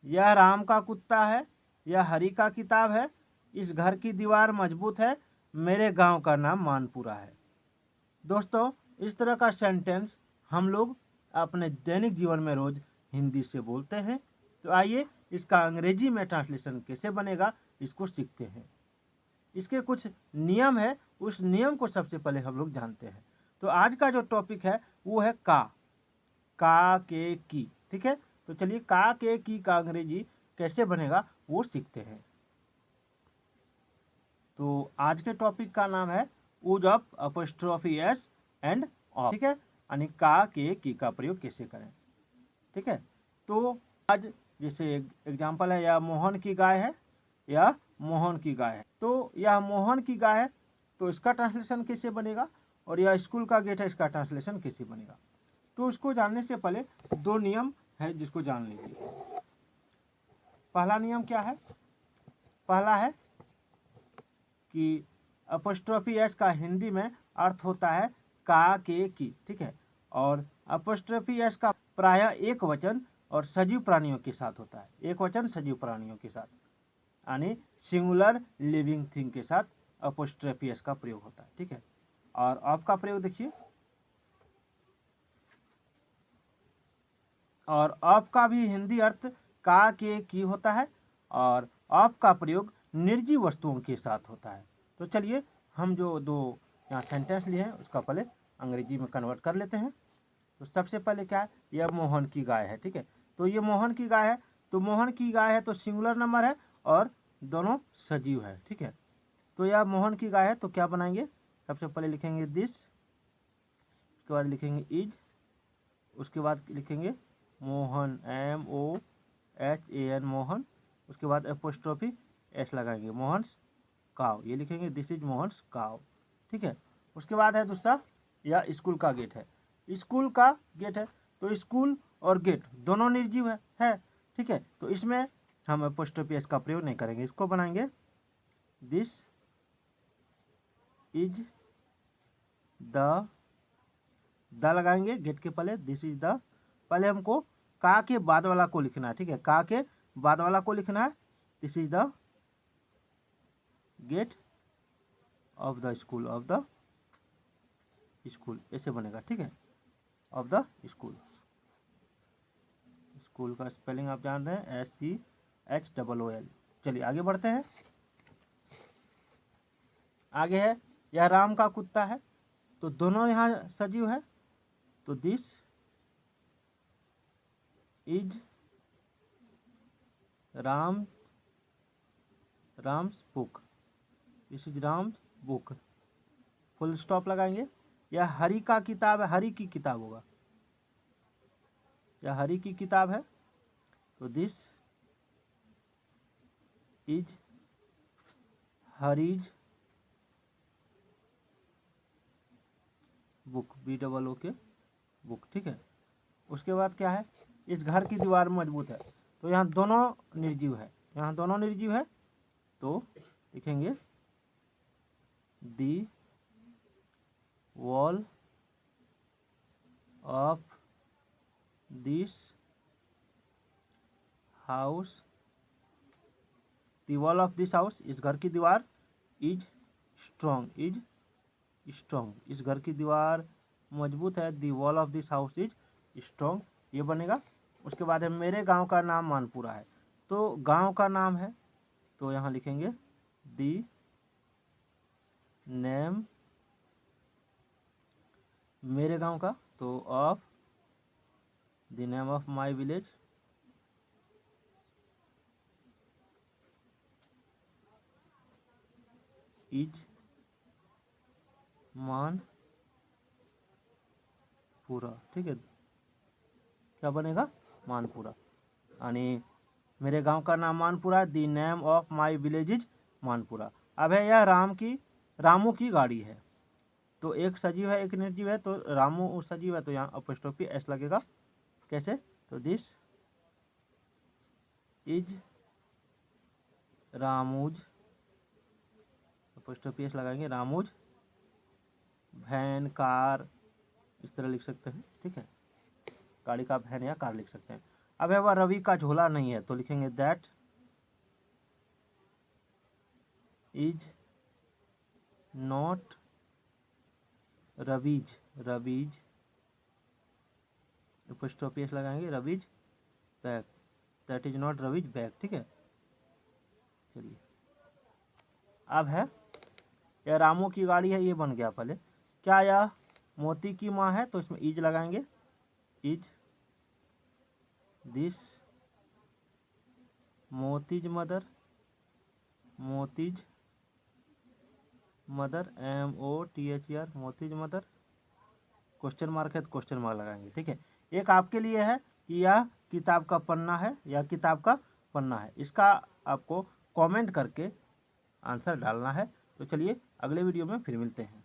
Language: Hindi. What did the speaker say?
यह राम का कुत्ता है, यह हरि का किताब है, इस घर की दीवार मजबूत है, मेरे गांव का नाम मानपुरा है। दोस्तों, इस तरह का सेंटेंस हम लोग अपने दैनिक जीवन में रोज हिंदी से बोलते हैं। तो आइए इसका अंग्रेजी में ट्रांसलेशन कैसे बनेगा इसको सीखते हैं। इसके कुछ नियम है, उस नियम को सबसे पहले हम लोग जानते हैं। तो आज का जो टॉपिक है वो है का के की। ठीक है, तो चलिए का के की का अंग्रेजी कैसे बनेगा वो सीखते हैं। तो आज के टॉपिक का नाम है use of apostrophe S end of. ठीक है, यानी का के की का प्रयोग कैसे करें। ठीक है, तो आज जैसे एग्जांपल है, यह मोहन की गाय है, यह मोहन की गाय है। तो यह मोहन की गाय है, तो इसका ट्रांसलेशन कैसे बनेगा, और यह स्कूल का गेट है, इसका ट्रांसलेशन कैसे बनेगा। तो उसको जानने से पहले दो नियम है जिसको जान लीजिए। पहला नियम क्या है? पहला है कि अपॉस्ट्रोफी एस का हिंदी में अर्थ होता है का के की। ठीक है, और अपॉस्ट्रोफी एस का प्रायः एक वचन और सजीव प्राणियों के साथ होता है, एक वचन सजीव प्राणियों के साथ, यानी सिंगुलर लिविंग थिंग के साथ अपॉस्ट्रोफी एस का प्रयोग होता है। ठीक है, और ऑफ का प्रयोग देखिए, और ऑफ का भी हिंदी अर्थ का के की होता है, और ऑफ का प्रयोग निर्जीव वस्तुओं के साथ होता है। तो चलिए हम जो दो यहाँ सेंटेंस लिए हैं उसका पहले अंग्रेजी में कन्वर्ट कर लेते हैं। तो सबसे पहले क्या है, यह मोहन की गाय है। ठीक है, तो ये मोहन की गाय है, तो मोहन की गाय है तो सिंगुलर नंबर है और दोनों सजीव है। ठीक है, तो यह मोहन की गाय है, तो क्या बनाएंगे, सबसे पहले लिखेंगे दिस, उसके बाद लिखेंगे इज, उसके बाद लिखेंगे मोहन MOHAN मोहन, उसके बाद एपोस्ट्रोफी एस लगाएंगे, मोहन्स काव, ये लिखेंगे दिस इज मोहन्स काव। ठीक है, उसके बाद है दूसरा, यह स्कूल का गेट है, स्कूल का गेट है, तो स्कूल और गेट दोनों निर्जीव है। ठीक है, तो इसमें हम एपोस्ट्रोफी एस का प्रयोग नहीं करेंगे, इसको बनाएंगे दिस इज द लगाएंगे गेट के पहले, दिस इज द, पहले हमको का के बाद वाला को लिखना है। ठीक है, का के बाद वाला को लिखना है, this is the gate of the school, of the school ऐसे बनेगा। ठीक है, ऑफ द स्कूल, स्कूल का स्पेलिंग आप जान रहे हैं SCHOOL। चलिए आगे बढ़ते हैं। आगे है, यह राम का कुत्ता है, तो दोनों यहाँ सजीव है, तो this is Ram's book, this is Ram's book, full stop लगाएंगे। यह हरि का किताब है, हरि की किताब होगा, यह हरि की किताब है, तो this is Hari's book, BOOK book. ठीक है, उसके बाद क्या है, इस घर की दीवार मजबूत है, तो यहाँ दोनों निर्जीव है, यहाँ दोनों निर्जीव है, तो लिखेंगे the wall of this house, the wall of this house, इस घर की दीवार, इज स्ट्रॉन्ग, इज स्ट्रॉन्ग, इस घर की दीवार मजबूत है, the wall of this house is strong, ये बनेगा। उसके बाद है मेरे गांव का नाम मानपुरा है, तो गांव का नाम है, तो यहाँ लिखेंगे दी नेम मेरे गांव का, तो of the name of my village is Manpura. ठीक है, क्या बनेगा, मानपुरा, यानी मेरे गांव का नाम Manpura, the name of my village is Manpura. अब है यह रामू की गाड़ी है, तो एक सजीव है एक निर्जीव है, तो रामू सजीव है, तो यहाँ अपॉस्ट्रोफी एस लगेगा। कैसे, तो दिस इज रामूज, अपॉस्ट्रोफी एस लगाएंगे, रामूज वैन कार, इस तरह लिख सकते हैं। ठीक है, गाड़ी का वैन या कार लिख सकते हैं। अब है वह रवि का झोला नहीं है, तो लिखेंगे that is not Ravi's, Ravi's apostrophe S लगाएंगे, Ravi's bag, that is not Ravi's bag. ठीक है, चलिए अब है यह रामू की गाड़ी है, ये बन गया पहले। क्या यह मोती की माँ है, तो इसमें इज लगाएंगे, is this Moti's mother, Moti's mother, MOTHER Moti's mother, question mark है तो क्वेश्चन मार्क लगाएंगे। ठीक है, एक आपके लिए है कि यह किताब का पन्ना है या किताब का पन्ना है, इसका आपको कमेंट करके आंसर डालना है। तो चलिए अगले वीडियो में फिर मिलते हैं।